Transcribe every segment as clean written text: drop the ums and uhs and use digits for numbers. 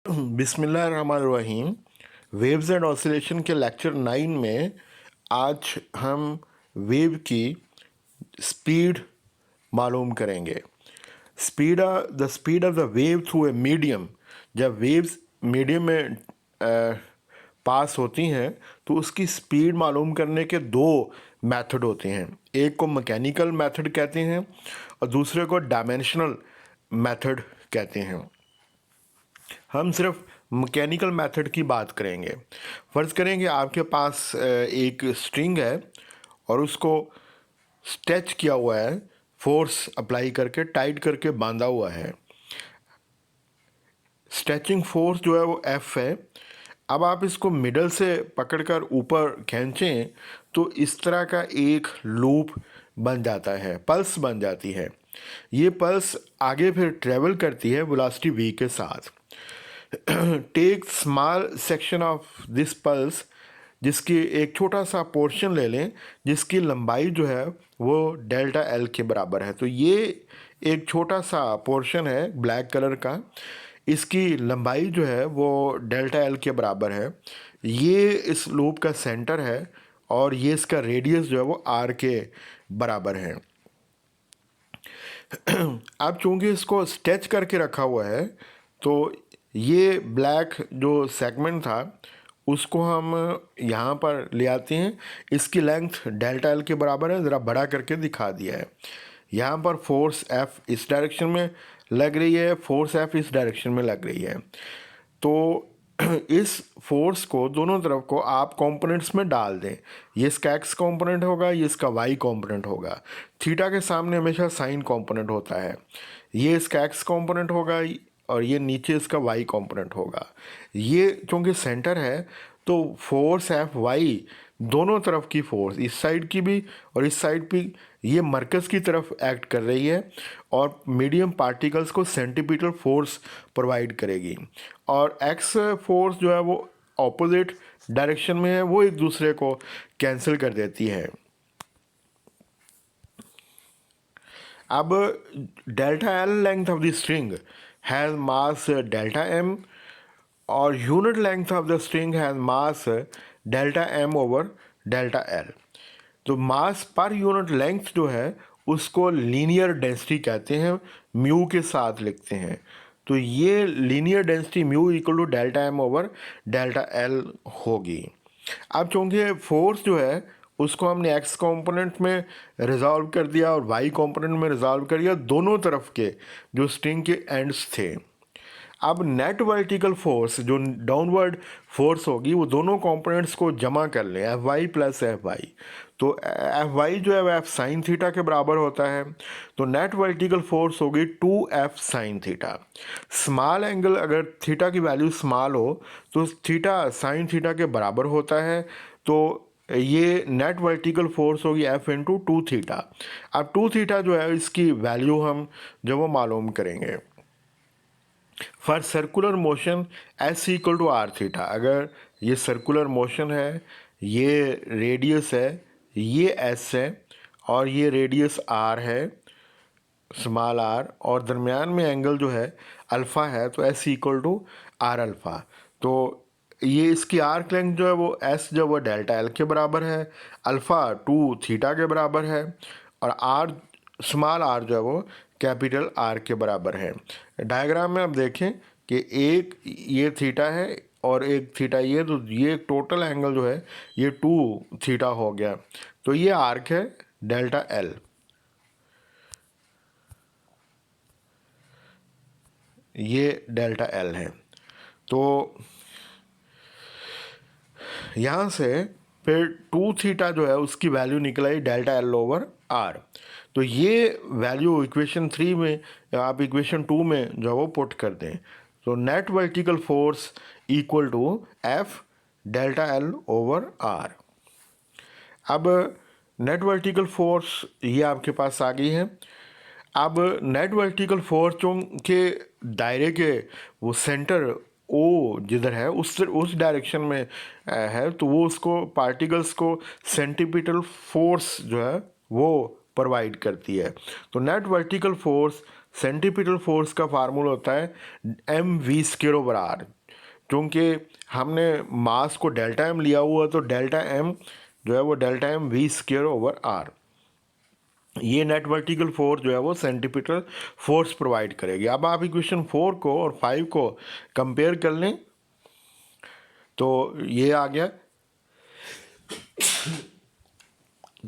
बिस्मिल्लाहिर्रहमानिर्रहीम। Waves and oscillation के lecture 9 में आज हम वेव की स्पीड मालूम करेंगे। The speed of the wave through a medium. जब वेव्स मीडियम में पास होती हैं तो उसकी स्पीड मालूम करने के दो मेथड होते हैं। एक को मैकेनिकल मेथड कहते हैं और दूसरे को डायमेंशनल मेथड कहते हैं। हम सिर्फ मैकेनिकल मेथड की बात करेंगे। फ़र्ज़ करेंगे आपके पास एक स्ट्रिंग है और उसको स्ट्रेच किया हुआ है, फोर्स अप्लाई करके टाइट करके बांधा हुआ है। स्ट्रेचिंग फोर्स जो है वो F है। अब आप इसको मिडल से पकड़कर ऊपर खींचें तो इस तरह का एक लूप बन जाता है, पल्स बन जाती है। ये पल्स आगे फिर ट्रेवल करती है वेलोसिटी v के साथ। Take small section of this pulse, जिसकी एक छोटा सा पोर्शन ले लें जिसकी लंबाई जो है वो डेल्टा एल के बराबर है। तो ये एक छोटा सा पोर्शन है ब्लैक कलर का, इसकी लंबाई जो है वो डेल्टा एल के बराबर है। ये इस लूप का सेंटर है और ये इसका रेडियस जो है वो आर के बराबर है। अब चूंकि इसको स्ट्रेच करके रखा हुआ है तो ये ब्लैक जो सेगमेंट था उसको हम यहाँ पर ले आते हैं। इसकी लेंथ डेल्टा एल के बराबर है, ज़रा बड़ा करके दिखा दिया है। यहाँ पर फोर्स F इस डायरेक्शन में लग रही है, फोर्स F इस डायरेक्शन में लग रही है। तो इस फोर्स को दोनों तरफ को आप कंपोनेंट्स में डाल दें। ये इसका x कंपोनेंट होगा, ये इसका y कंपोनेंट होगा। थीटा के सामने हमेशा साइन कंपोनेंट होता है। ये इसका x कंपोनेंट होगा और ये नीचे इसका y कंपोनेंट होगा। ये चूँकि सेंटर है तो फोर्स F y दोनों तरफ की फोर्स, इस साइड की भी और इस साइड भी, ये मरकज़ की तरफ एक्ट कर रही है और मीडियम पार्टिकल्स को सेंटीपीटल फोर्स प्रोवाइड करेगी। और एक्स फोर्स जो है वो ऑपोजिट डायरेक्शन में है, वो एक दूसरे को कैंसिल कर देती है। अब delta L length of the string has mass delta M और unit length of the string has mass delta M over delta L. तो मास पर यूनिट लेंथ जो है उसको लीनियर डेंसिटी कहते हैं, म्यू के साथ लिखते हैं। तो ये linear density mu equal to delta M over delta L होगी। अब चूँकि फोर्स जो है उसको हमने एक्स कंपोनेंट में रिजॉल्व कर दिया और वाई कंपोनेंट में रिजॉल्व कर दिया, दोनों तरफ के जो स्ट्रिंग के एंड्स थे। अब नेट वर्टिकल फोर्स जो डाउनवर्ड फोर्स होगी वो दोनों कंपोनेंट्स को जमा कर लें, F Y plus F Y. तो एफ वाई जो है वो एफ साइन थीटा के बराबर होता है। तो नेट वर्टिकल फोर्स होगी 2f sine theta. Small angle, अगर थीटा की वैल्यू स्मॉल हो तो थीटा साइन थीटा के बराबर होता है। तो ये नेट वर्टिकल फोर्स होगी F इंटू 2 थीटा। अब 2 थीटा जो है इसकी वैल्यू हम जो वो मालूम करेंगे। For circular motion S equal to R theta. अगर ये सर्कुलर मोशन है, ये रेडियस है, ये एस है और ये रेडियस आर है, स्मॉल आर, और दरमियान में एंगल जो है अल्फ़ा है, तो S equal to R alpha. तो ये इसकी आर्क लेंथ जो है वो एस जो वो डेल्टा एल के बराबर है, अल्फ़ा 2 थीटा के बराबर है और आर स्मॉल आर जो है वो कैपिटल आर के बराबर है। डायग्राम में आप देखें कि एक ये थीटा है और एक थीटा ये, तो ये टोटल एंगल जो है ये 2 थीटा हो गया। तो ये आर्क है डेल्टा एल। ये डेल्टा एल है। तो यहाँ से फिर 2 थीटा जो है उसकी वैल्यू निकल आई डेल्टा एल ओवर आर। तो ये वैल्यू इक्वेशन 3 में आप इक्वेशन 2 में जो है वो पुट कर दें। तो net vertical force equal to F delta L over R. अब नेट वर्टिकल फोर्स ये आपके पास आ गई है। अब नेट वर्टिकल फोर्स के दायरे के वो सेंटर ओ जिधर है उस डायरेक्शन में है, तो वो उसको पार्टिकल्स को सेंटीपीटल फोर्स जो है वो प्रोवाइड करती है। तो net vertical force centripetal force का फार्मूला होता है M V square over R. क्योंकि हमने मास को डेल्टा एम लिया हुआ तो डेल्टा एम जो है वो delta M V square over R. ये नेट वर्टिकल फोर्स जो है वो सेंटीपिटल फोर्स प्रोवाइड करेगी। अब आप इक्वेशन 4 को और 5 को कंपेयर कर लें तो ये आ गया।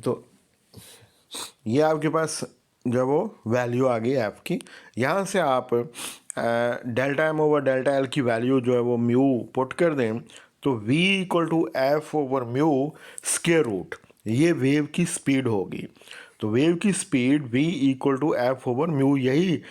तो ये आपके पास जो है वो वैल्यू आ गई एफ की। यहाँ से आप delta M over delta L की वैल्यू जो है वो म्यू पुट कर दें तो v equal to F over mu square root, ये वेव की स्पीड होगी। तो वेव की speed v equal to F over mu, यही